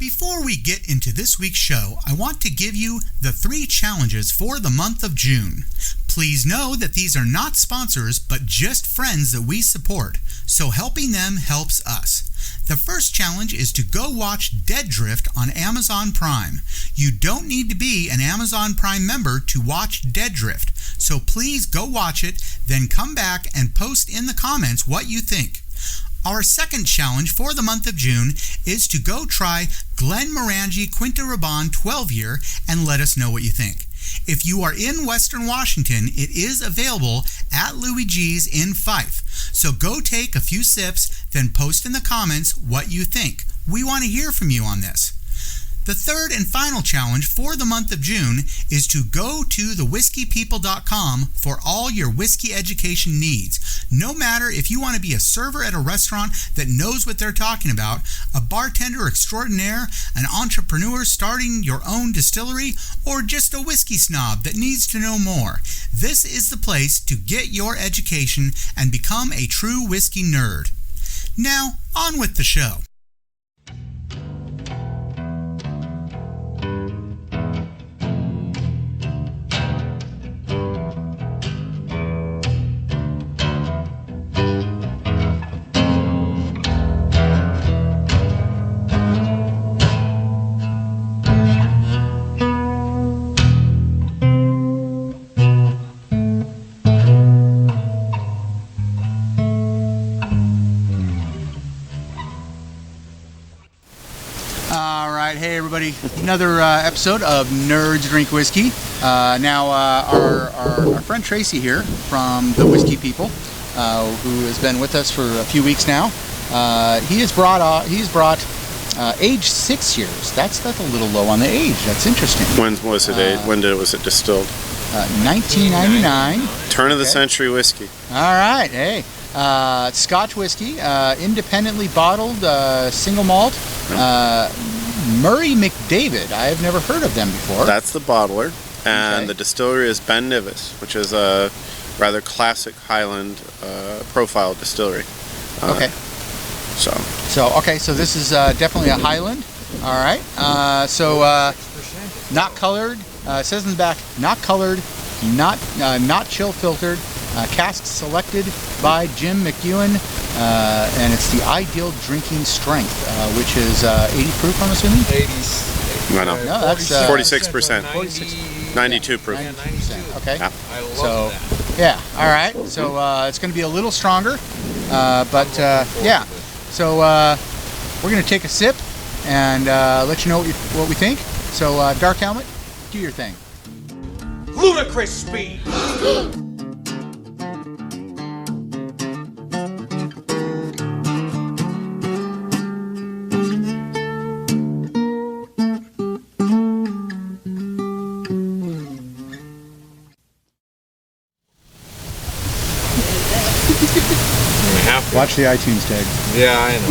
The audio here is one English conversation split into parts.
Before we get into this week's show, I want to give you the 3 challenges for the month of June. Please know that these are not sponsors, but just friends that we support, so helping them helps us. The first challenge is to go watch Dead Drift on Amazon Prime. You don't need to be an Amazon Prime member to watch Dead Drift, so please go watch it, then come back and post in the comments what you think. Our second challenge for the month of June is to go try Glenmorangie Quinta Raban 12-year and let us know what you think. If you are in Western Washington, it is available at Louis G's in Fife. So go take a few sips, then post in the comments what you think. We want to hear from you on this. The third and final challenge for the month of June is to go to thewhiskeypeople.com for all your whiskey education needs. No matter if you want to be a server at a restaurant that knows what they're talking about, a bartender extraordinaire, an entrepreneur starting your own distillery, or just a whiskey snob that needs to know more. This is the place to get your education and become a true whiskey nerd. Now, on with the show. Hey everybody, another episode of Nerds Drink Whiskey. Now our friend Treacy here from the Whiskey People, who has been with us for a few weeks now. He's brought aged 6 years. That's a little low on the age. That's interesting. When was it? When was it distilled? 1999. Turn of the century whiskey. All right, hey. Scotch whiskey, independently bottled, single malt. Murray McDavid. I have never heard of them before. That's the bottler, and Okay. the distillery is Ben Nevis, which is a rather classic Highland profile distillery. Okay. So this is definitely a Highland. All right. Not colored. It says in the back, not colored, not chill filtered. Cask selected by Jim McEwen, and it's the ideal drinking strength, which is 80 proof, I'm assuming? 80s. No, that's 46%. 92 proof. 90%. Okay. Yeah. I love that. Yeah. All right. So it's going to be a little stronger, but yeah. So we're going to take a sip and let you know what we think. So Dark Helmet, do your thing. Ludicrous speed. Watch the iTunes tag. Yeah, I know.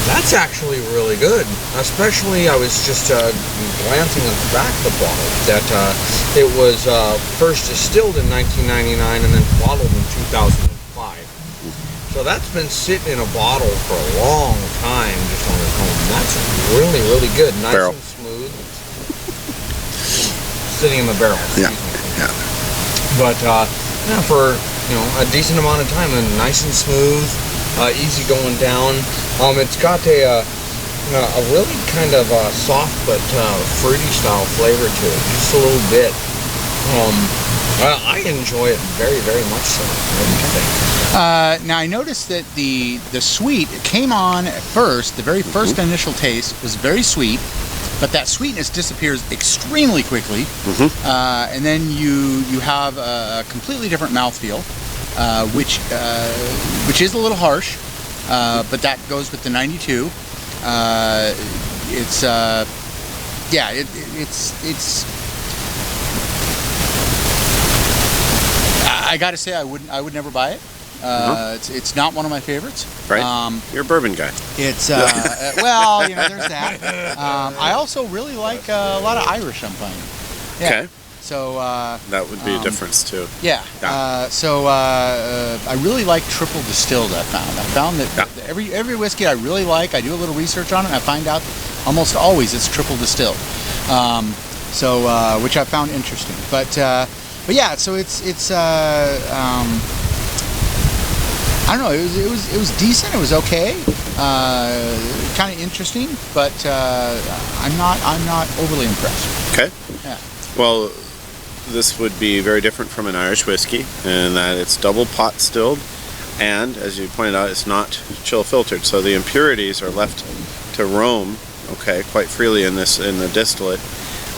That's actually really good. Especially, I was just glancing at the back of the bottle that it was first distilled in 1999 and then bottled in 2005. So that's been sitting in a bottle for a long time just on its own. That's really, really good. Nice Barrel. and smooth. Sitting in the barrel. Yeah. Yeah. But yeah, for a decent amount of time, and nice and smooth, easy going down. It's got a really kind of soft but fruity style flavor to it, just a little bit. I enjoy it very, very much so. What do you think? Now I noticed that the sweet came on at first. The very first initial taste was very sweet, but that sweetness disappears extremely quickly, and then you have a completely different mouthfeel, which is a little harsh, but that goes with the 92. It's I gotta say I would never buy it. It's not one of my favorites. Right. You're a bourbon guy. It's well, there's that. I also really like a lot of Irish I'm finding. Yeah. Okay. So that would be a difference too. Yeah. Yeah. I really like triple distilled. I found that every whiskey I really like, I do a little research on it, and I find out almost always it's triple distilled. Which I found interesting. But yeah, so it's I don't know. It was decent. It was okay. Kind of interesting, but I'm not overly impressed. Okay. Yeah. Well, this would be very different from an Irish whiskey in that it's double pot stilled, and as you pointed out, it's not chill filtered, so the impurities are left to roam, okay, quite freely in the distillate.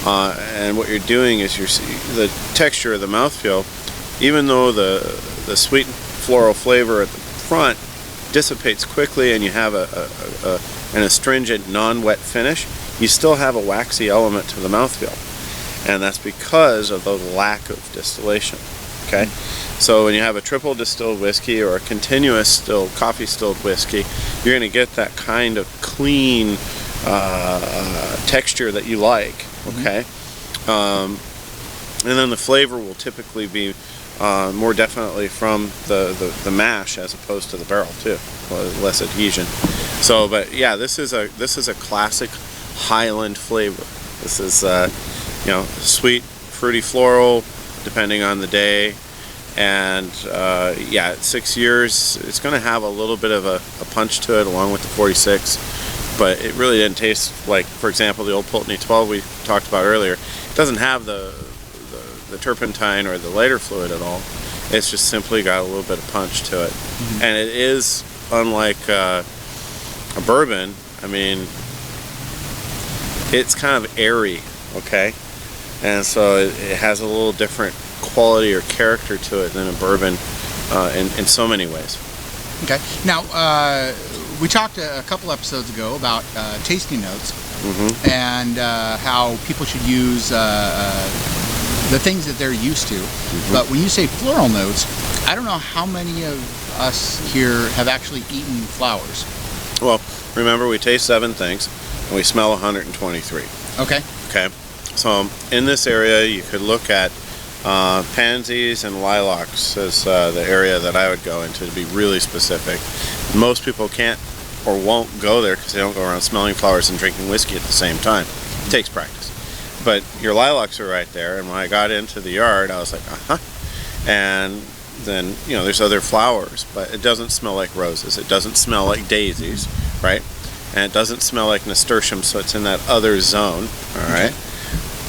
And what you're doing is the texture of the mouthfeel, even though the sweet floral flavor at the front dissipates quickly and you have an astringent non-wet finish, you still have a waxy element to the mouthfeel, and that's because of the lack of distillation. Okay, so when you have a triple distilled whiskey or a continuous stilled coffee stilled whiskey, you're going to get that kind of clean texture that you like. Okay, and then the flavor will typically be more definitely from the mash as opposed to the barrel too, less adhesion. So, but yeah, this is a classic Highland flavor. This is sweet, fruity, floral, depending on the day, and yeah, at 6 years, it's going to have a little bit of a punch to it, along with the 46. But it really didn't taste like, for example, the old Pulteney 12 we talked about earlier. It doesn't have the turpentine or the lighter fluid at all. It's just simply got a little bit of punch to it. Mm-hmm. And it is unlike a bourbon. I mean, it's kind of airy, okay? And so it has a little different quality or character to it than a bourbon in so many ways. Okay. Now, we talked a couple episodes ago about tasting notes, mm-hmm. and how people should use the things that they're used to. Mm-hmm. But when you say floral notes, I don't know how many of us here have actually eaten flowers. Well, remember, we taste 7 things, and we smell 123. Okay. Okay. So in this area, you could look at pansies and lilacs as the area that I would go into, to be really specific. Most people can't or won't go there because they don't go around smelling flowers and drinking whiskey at the same time. It takes practice. But your lilacs are right there, and when I got into the yard, I was like, uh-huh. And then, there's other flowers, but it doesn't smell like roses. It doesn't smell like daisies, right? And it doesn't smell like nasturtium, so it's in that other zone, all right?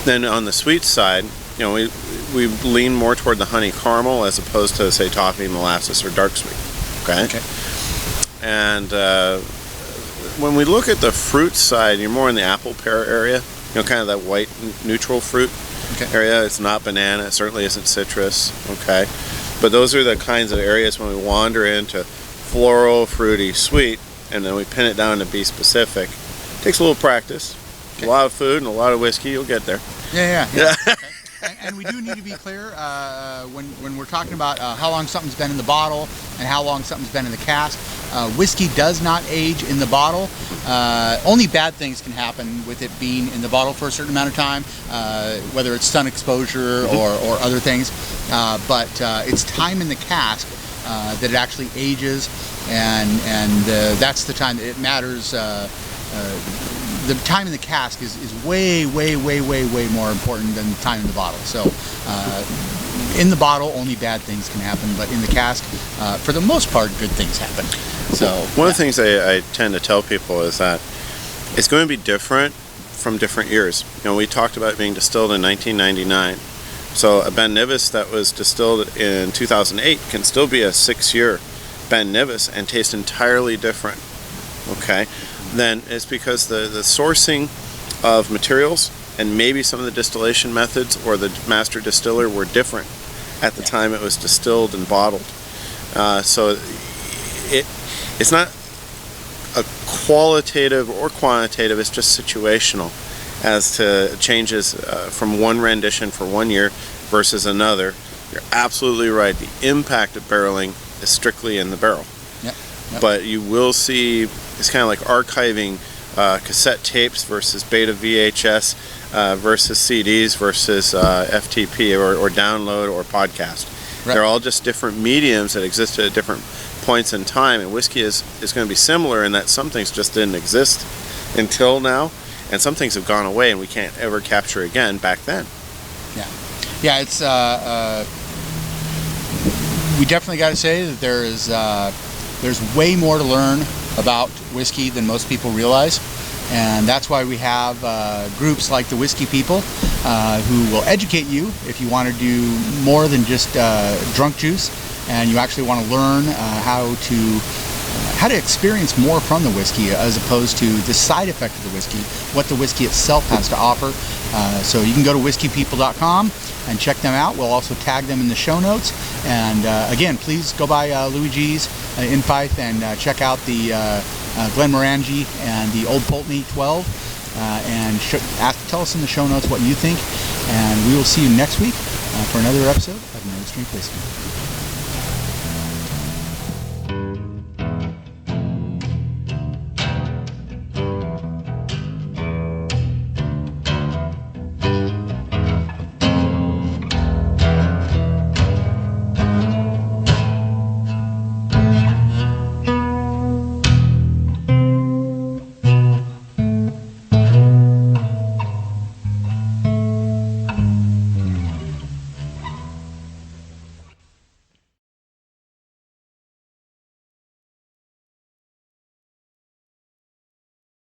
Then on the sweet side, we lean more toward the honey caramel as opposed to, say, toffee, molasses, or dark sweet, okay? And when we look at the fruit side, you're more in the apple pear area, kind of that white neutral fruit area. It's not banana, it certainly isn't citrus, okay? But those are the kinds of areas when we wander into floral, fruity, sweet, and then we pin it down to be specific. It takes a little practice, a lot of food and a lot of whiskey, you'll get there. Yeah. Okay. And we do need to be clear when we're talking about how long something's been in the bottle and how long something's been in the cask. Whiskey does not age in the bottle. Only bad things can happen with it being in the bottle for a certain amount of time, whether it's sun exposure or other things. But it's time in the cask that it actually ages, and that's the time that it matters. The time in the cask is way more important than the time in the bottle. So in the bottle, only bad things can happen, but in the cask, for the most part, good things happen. So one of the things I tend to tell people is that it's going to be different from different years. We talked about being distilled in 1999. So a Ben Nevis that was distilled in 2008 can still be a 6-year Ben Nevis and taste entirely different. Okay? Then it's because the sourcing of materials and maybe some of the distillation methods or the master distiller were different at the time it was distilled and bottled. So it's not a qualitative or quantitative, it's just situational as to changes from one rendition for 1 year versus another. You're absolutely right. The impact of barreling is strictly in the barrel. Yep. But you will see, it's kind of like archiving cassette tapes versus beta VHS versus CDs versus FTP or download or podcast. Right. They're all just different mediums that existed at different points in time, and whiskey is going to be similar in that some things just didn't exist until now, and some things have gone away and we can't ever capture again back then. Yeah, it's we definitely got to say that there's way more to learn about whiskey than most people realize, and that's why we have groups like the Whiskey People who will educate you if you want to do more than just drunk juice, and you actually want to learn how to experience more from the whiskey as opposed to the side effect of the whiskey, what the whiskey itself has to offer. So you can go to whiskeypeople.com and check them out. We'll also tag them in the show notes. And again, please go by Louis G's in Fife and check out the Glenmorangie and the Old Pulteney 12 and tell us in the show notes what you think. And we will see you next week for another episode of Nose Drink Whiskey.